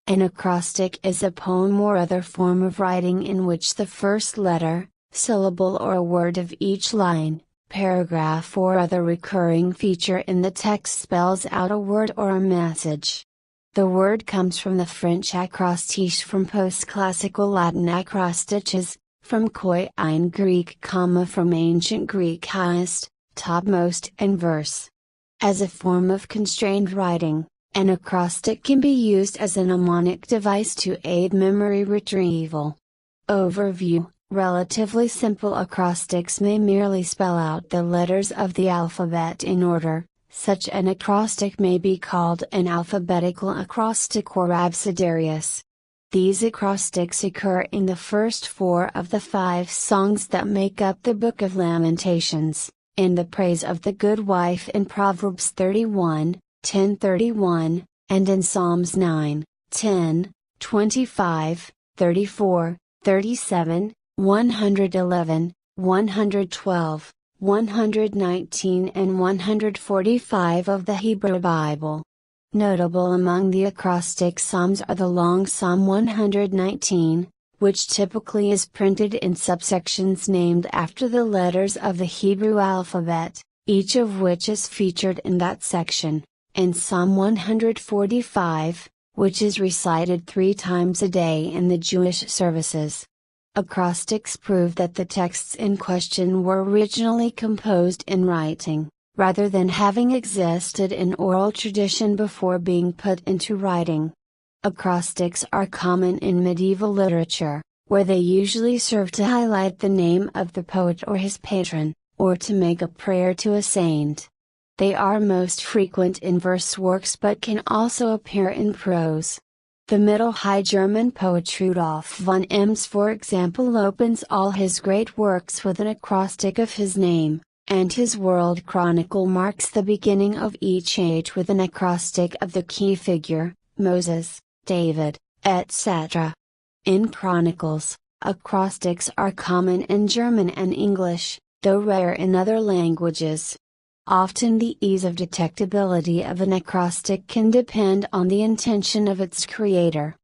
An acrostic is a poem or other form of writing in which the first letter, syllable or a word of each line, paragraph or other recurring feature in the text spells out a word or a message. The word comes from the French acrostiche, from post-classical Latin acrostichis, from Koine Greek, from ancient Greek highest, topmost and verse. As a form of constrained writing, an acrostic can be used as a mnemonic device to aid memory retrieval. Overview: relatively simple acrostics may merely spell out the letters of the alphabet in order. Such an acrostic may be called an alphabetical acrostic or abecedarius. These acrostics occur in the first 4 of the 5 songs that make up the Book of Lamentations, in the praise of the good wife in Proverbs 31, 10:31, and in Psalms 9, 10, 25, 34, 37, 111, 112, 119 and 145 of the Hebrew Bible. Notable among the acrostic psalms are the long Psalm 119, which typically is printed in subsections named after the letters of the Hebrew alphabet, each of which is featured in that section, and Psalm 145, which is recited 3 times a day in the Jewish services. Acrostics prove that the texts in question were originally composed in writing, rather than having existed in oral tradition before being put into writing. Acrostics are common in medieval literature, where they usually serve to highlight the name of the poet or his patron, or to make a prayer to a saint. They are most frequent in verse works but can also appear in prose. The Middle High German poet Rudolf von Ems, for example, opens all his great works with an acrostic of his name, and his World Chronicle marks the beginning of each age with an acrostic of the key figure, Moses, David, etc. In chronicles, acrostics are common in German and English, though rare in other languages. Often the ease of detectability of an acrostic can depend on the intention of its creator.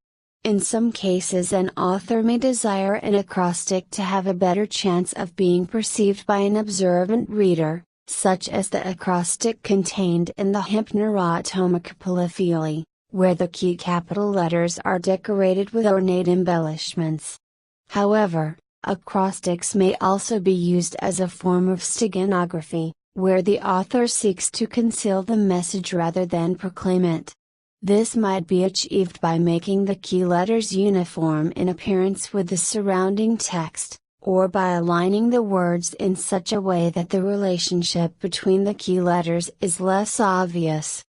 In some cases an author may desire an acrostic to have a better chance of being perceived by an observant reader, such as the acrostic contained in the Hypnerotomic Polyphili, where the key capital letters are decorated with ornate embellishments. However, acrostics may also be used as a form of steganography, where the author seeks to conceal the message rather than proclaim it. This might be achieved by making the key letters uniform in appearance with the surrounding text, or by aligning the words in such a way that the relationship between the key letters is less obvious.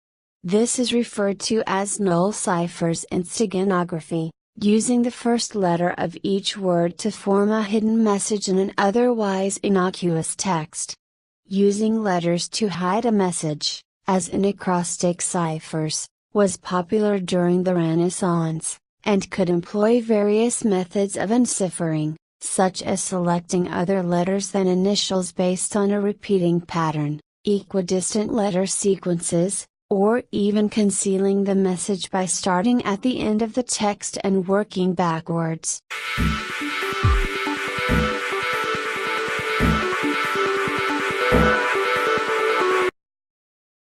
This is referred to as null ciphers in steganography, using the first letter of each word to form a hidden message in an otherwise innocuous text. Using letters to hide a message, as in acrostic ciphers, was popular during the Renaissance, and could employ various methods of enciphering, such as selecting other letters than initials based on a repeating pattern, equidistant letter sequences, or even concealing the message by starting at the end of the text and working backwards.